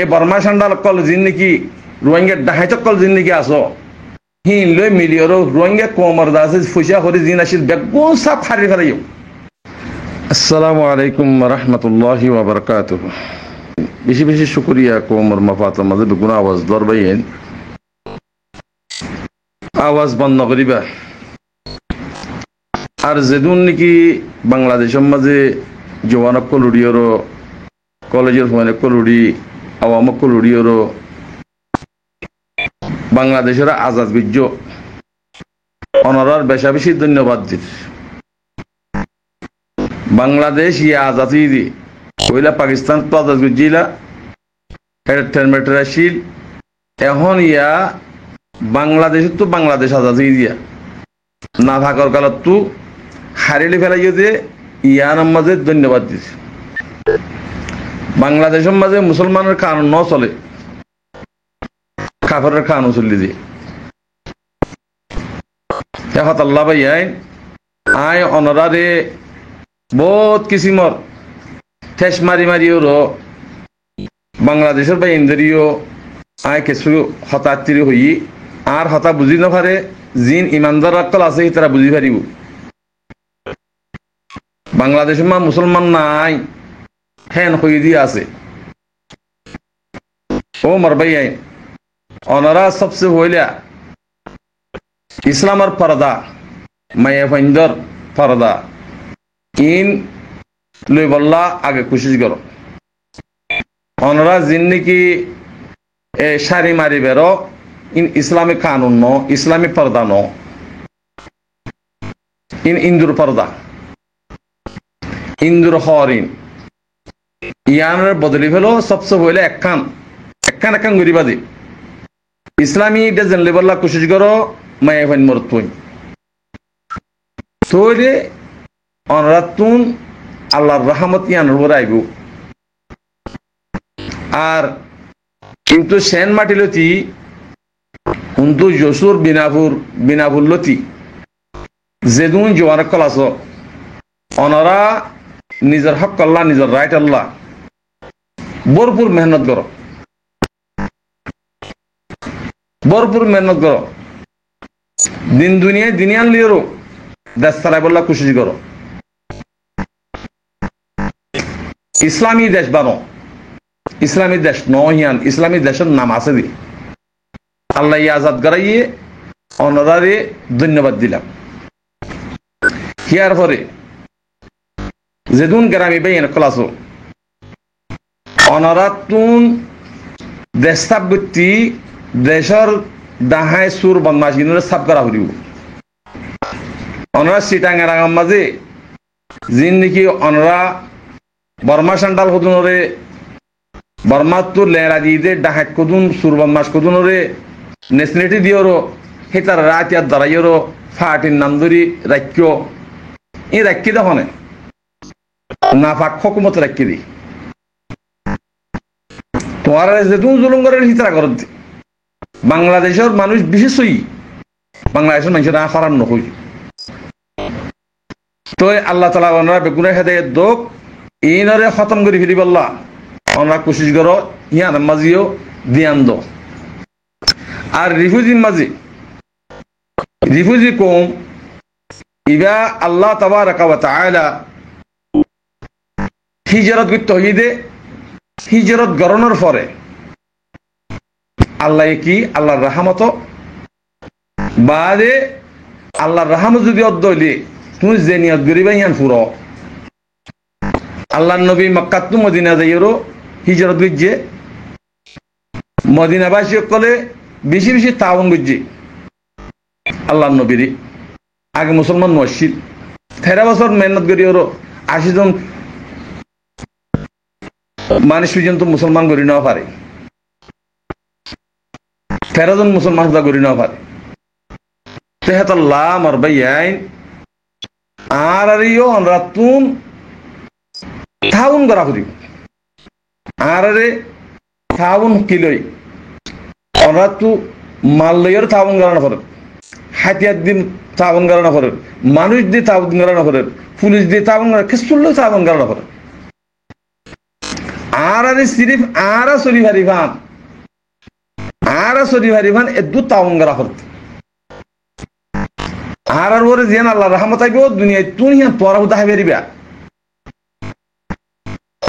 এ Varma সান্ডাল call জিন নাকি Rohingya ডাহাইচক call জিন নাকি আসো হিন লই মিলিয়র রোহিঙ্গা কোমর দাসে ফুসা করে জিন আসিল বেগুন সাপ হারি ফেলাইও। আসসালামু আলাইকুম রহমতুল্লাহি ওয়া বারাকাতুহু। বেশি বেশি শুকরিয়া কোমর মাফাতের মাঝে বেগুন আওয়াজ দরবাইন আওয়াজ বন্ধ করিবা। আর যেদিন নাকি বাংলাদেশের মাঝে জওয়ানক কলুড়িয়র কলেজের ফোনে কলুড়ি আওয়ামক কলুড়িয়র বাংলাদেশের আজাদ গুজ্জ অনরার বেশা বেশি ধন্যবাদ দিন। বাংলাদেশ ইয়া আজাদি দি ওইলা পাকিস্তান তো আজাদ গুজ্জিলা আসিল এখন ইয়া বাংলাদেশের তো বাংলাদেশ আজাদি দিয়া না থাকার কালত তো হারিলে ফেলাইও যে ইয়ার মাঝে ধন্যবাদ দিছে। বাংলাদেশের মাঝে মুসলমানের কানুন ন চলে, কাফেরের কানুন চলি দিয়ে এখন আল্লাহ ভাই আয় অনরারে বহুত কিসিমর ঠেস মারি মারিও বাংলাদেশের বা ইন্দ্রিয় আয় কিছু হতাত্তির হই আর হতা বুঝি না পারে জিন ইমানদার রাখল আছে তারা বুঝি পারিব। বাংলাদেশের মা মুসলমান নাই হেন হয়ে দিয়ে আছে ও মরবাই আইন অনারা সবচেয়ে হইলা ইসলামের পর্দা মায়া ফাইন্দর পর্দা ইন লই বল্লা আগে কোশিশ করো। অনারা জিন্দিগি সারি মারি বেরো ইন ইসলামী কানুন ন ইসলামী পর্দা ন ইন ইন্দুর পর্দা ইন্দুর হরিন ইয়ানের বদলি ফেলো সবচেয়ে হইলে একখান গরিবা দি ইসলামী এটা জানলে বললা কোশিশ করো মায়া ফাইন মরত তুই তৈরে অনরাতুন আল্লাহর রহমত ইয়ানোর উপর আইব। আর কিন্তু সেন মাটিলতি কিন্তু যশুর বিনাপুর লতি যেদুন জোয়ার কলাস অনরা নিজের হক আল্লাহ নিজের রাইট আল্লাহ ভরপুর মেহনত করো, ভরপুর মেহনত করো। দিন দুনিয়ায় দিনিয়ান লিয়েরও দেশ চালাই বললা কোশিশ করো। ইসলামী দেশ বানো, ইসলামী দেশ নহিয়ান ইসলামী দেশের নাম আছে দি আল্লাহ আজাদ করাইয়ে অনারে ধন্যবাদ দিলাম। হিয়ার পরে যেদুন গ্রামী বেইন ক্লাস অনারাতুন দেশাব গতি দেশের ডাহায় সুর বদমাশি সাব করা হইব। অনারা সিটাঙ্গারাঙার মাঝে যিন নাকি অনরা বর্মা সান্ডাল কদুনরে বর্মা তো লেরা দিয়ে দে ডাহাত কদুন সুর বদমাস কদুনরে নেশনেটি দিওর সেই তার রাত ইয়ার দাঁড়াইয়ের ফাটির নাম ধরি রাখ্য এই রাখি দেখনে না ফাঁক হকুমত রাখি দি তোমার যেতুন জুলুম করে হিতরা কর বাংলাদেশের মানুষ বিশেষই বাংলাদেশের মানুষের না ফারান নকই তো আল্লাহ তালা ওনারা বেগুনের হেদায়ত দোক ইনরে খতম করে ফিরি বললা ওনারা কোশিশ করো ইয়ান মাঝিও দিয়ান দো। আর রিফিউজির মাঝে রিফিউজি কম ইবা আল্লাহ তাবারাকা ওয়া তাআলা হিজরত করতে হইদে হিজরত গরনের পরে আল্লাহ কি আল্লাহর রহমত বাদে আল্লাহর রহমত যদি অদ্দইলে তুমি যে নিয়ত করিবা ইয়ান ফুরো আল্লাহ নবী মক্কা টু মদিনা যাইরো হিজরত গিয়ে মদিনাবাসী কলে বেশি বেশি তাওন বুঝছি আল্লাহ নবীর আগে মুসলমান মসজিদ 13 বছর মেহনত করি ওর 80 জন মানুষ পর্যন্ত মুসলমান করি নেওয়া পারে 13 জন মুসলমান করি নেওয়া পারে তেহাতাল্লাহ আমার ভাই আর রাতুন তাউন করা করি আর তাউন কিলই অনরাতু মাল্লয়ের তাউন করানো করে হাতিয়ার দিন তাউন করানো করে মানুষ দিয়ে তাউন করানো করে পুলিশ দিয়ে তাউন করা কিছু তাউন করানো করে আর সিরিফ আর সরি ভারিফান এদু তাউন করা করতে আর ওরে জিয়ান আল্লাহ রহমত আইব দুনিয়ায় তুই হিয়ান তোরা হুদা হাইবে রিবা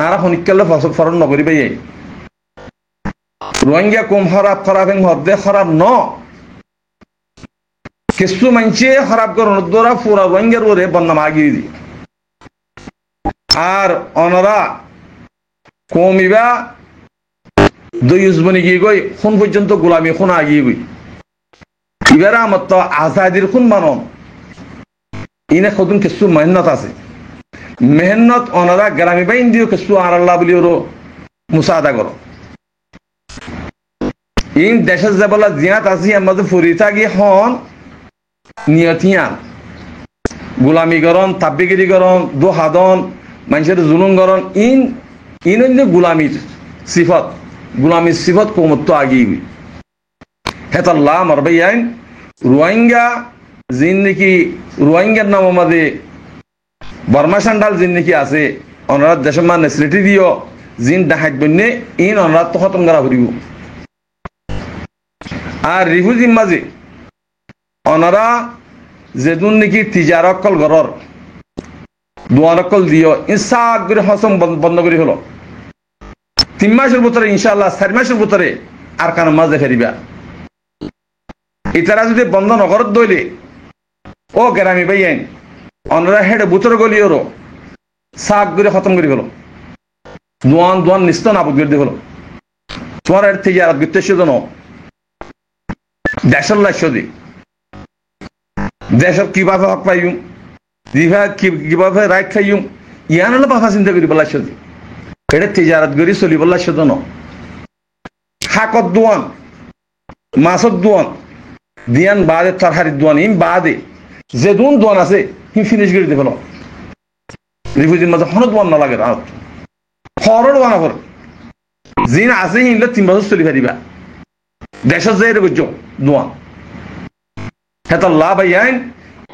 আর হনিকালে ফরন নগরিবে এই রোহিঙ্গা কম খারাপ হদ্দে খারাপ ন কিছু মানছে খারাপ করুন দোরা পুরা রোহিঙ্গার ওরে বন্নাম আগিয়ে দি আর অনরা কমিবা দইজবনি গিয়ে গই কোন পর্যন্ত গোলামি কোন আগিয়ে গই এবার আমার তো আজাদির কোন মানন ইনে কদুন কিছু মেহনত আছে মেহনত অনরা গ্রামী বাইন দিও কিছু আর আল্লাহ বলি ওর মুসাদা করো ইন দেশের যাবলা জিয়াত আছে আমাদের ফুরিতা গিয়ে হন নিয়তিয়ান গোলামি করন তাব্বিগিরি করন দোহাদন মানুষের জুলুম করন ইন গোলামির সিফত কমত্ব আগিয়ে গই হেতাল্লাহ মারবাইয়াইন রোহিঙ্গা জিন নাকি রোহিঙ্গার নাম আমাদের বর্মা সান্ডাল জিন নাকি আছে ওনারা দেশের মান নেসলিটি দিও জিন ডাহাত বন্যে ইন ওনারা তো খতম করা ফুরিব আর রিফিউজি মাঝে ওনারা যেদুন নাকি তিজারকল ঘরর দোয়ারকল দিও ইনসাক করে হসম বন্ধ করে হলো 3 মাসের ভিতরে ইনশাআল্লাহ 4 মাসের ভিতরে আর কারো মাঝে ফেরিবা ইতারা যদি বন্ধ নগরত দইলে ও গ্রামী বাইন অনরা হেডে বুতর গলিওরও সাক করে খতম করে গেল দোয়ান নিস্ত নাবুদ করে দিয়ে হলো তোমার এর থেকে আর বিত্তেশ জন দেশের লাশ দি দেশের কিভাবে হক পাইম কিভাবে রাইট খাইম ইয়ান হলো বাফা চিন্তা করি বলার সাথে এটা তিজারত করি চলি বলার সাথে ন শাকত দোয়ান মাছত দোয়ান দিয়ান বাদে তরকারি দোয়ান ইম বাদে যে দোয়ান আছে হিম ফিনিশ করে দিয়ে ফেলো রিফিউজির মাঝে হন দোয়ান না লাগে খরর দোয়ান কর জিন আছে হিমলে 3 বছর চলি ফারিবা দেশের যাই রে বুঝছো দোয়ান হেতা লাভ আইন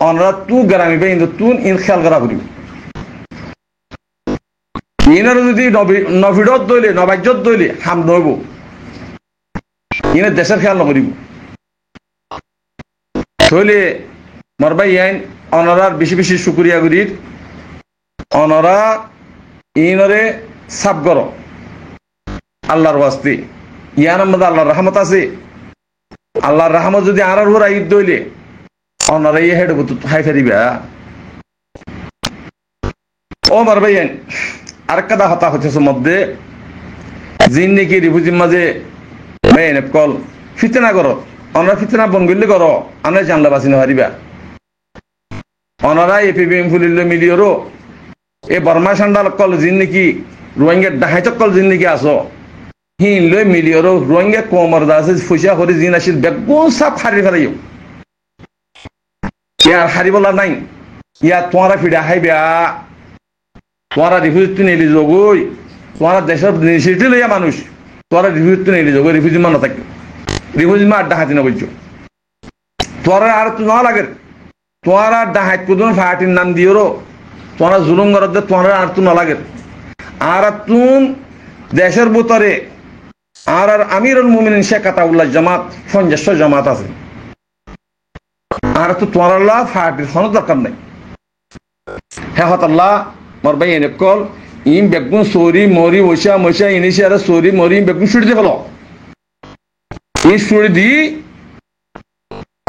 অনরা তু গ্রামী বাইন তুন ইন খেয়াল করা করিব ইনার যদি নভিডত দইলে নবাজ্যত দইলে হাম নইব ইনে দেশের খেয়াল নকরিব তাহলে মরবাই আইন অনরার বেশি শুকরিয়া করির অনরা ইনরে সাব কর আল্লাহর ওয়াস্তে ইয়ার মধ্যে আল্লাহর রহমত আছে আল্লাহর রহমত যদি আর ওরা ঈদ দইলে অনরা ইয়ে হেড হাই ফেরিবা ও মরবাই আইন আরেকটা হতা হচ্ছে মধ্যে জিন নাকি রিফিউজির মাঝে কল ফিতনা করো অনারা ফিতনা বনগুলি করো আমরা জানলা বাঁচি নহারিবা অনারা এপিবিএম ফুলিল মিলিয়রও এ বর্মা সান্ডাল কল জিন নাকি রোহিঙ্গার ডাহাইতক কল জিন নাকি আসো হিন লই মিলিয়রও রোহিঙ্গা কমর দাসে ফুসা করে জিন আসিল বেগুন সাপ হারি ফেলাইও ইয়ার হারিবলা নাই ইয়া তোমারা ফিডা হাইবা তোমারা রিফিউজ তো নেলি যোগই তোমারা দেশের নিশ্চিতি লইয়া মানুষ তোরা রিফিউজ তো নেলি যোগ রিফিউজি মান থাকে রিফিউজি মা আড্ডা হাতি না বলছো তোরা আর তো না লাগে তোরা ডাহাত কুদুন ফাটির নাম দিও তোরা জুলুম করতে তোরা আর তো না লাগে আর তুন দেশের ভিতরে আর আমিরুল মুমিনিন শেখ আতাউল্লাহ জামাত 50 জামাত আছে আর তো তোরা ফাটির কোনো দরকার নাই হ্যাঁ হতাল্লাহ মোর ভাই এনে কল ইম বেগুন সরি মরি মশা ইনিশে আর সরি মরি বেগুন ছুটি দিয়ে ফেলো এই ছুটি দি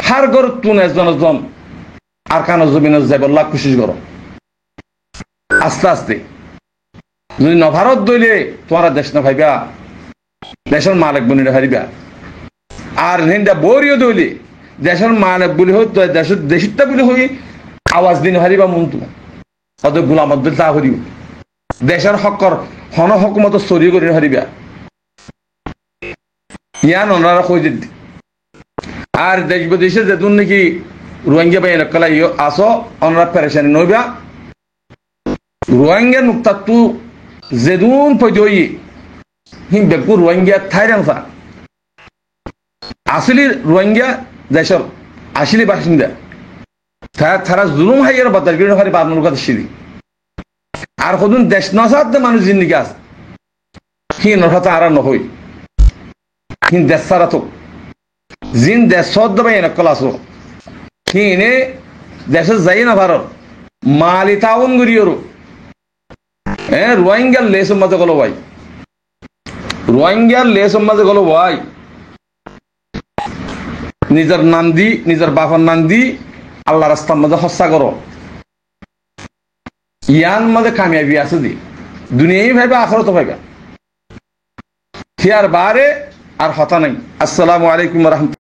হার ঘর তুন একজন আর কানো জমিনে যাইবল্লা কোশিশ করো আস্তে আস্তে যদি নভারত দইলে তোমার দেশ না ভাইবা দেশের মালিক বনিরা হারিবা আর হিন্দা বরিও দইলে দেশের মালিক বলি হই দেশটা বলি হই আওয়াজ দিন হারিবা মন্তু অত গোলামত তা করিব দেশের হকর হন হকুমত চুরি করে হারিবা ইয়ান ওনারা কই দিদি আর দেশ বিদেশে যেতুন নাকি রোহিঙ্গা বাই নকলা ইয়ে আসো ওনারা পেরেশানি নইবা রোহিঙ্গা নুক্তা তু যেদুন পয়দই হিম বেকু রোহিঙ্গা থাইরাংসা আসলি রোহিঙ্গা দেশের আসলি বাসিন্দা তারা জুলুম হাইয়ের বাদার গিয়ে হারি বাদনুর কথা সিদি আর কদিন দেশ নসাদ মানুষ জিন্দিগি আছে হিনর কথা আর নহই হিন দেশ সারা তো জিন দেশত দবাই এনেকল আছো হিনে দেশে যাই না ভারত মালি তাউন গরিয়রো রোহিঙ্গার লেস মাঝে গেল ভাই রোহিঙ্গার লেস মাঝে গেল ভাই নিজের নাম দি নিজের বাবার নাম দি আল্লাহ রাস্তার মাঝে হস্যা করো ইয়ান মাঝে কামিয়াবি আছে দি দুনিয়াই ভাইবা আখরত ভাইবা হিয়ার বারে আর হতা নাই। আসসালামু আলাইকুম ওয়া রাহমাতুল্লাহ।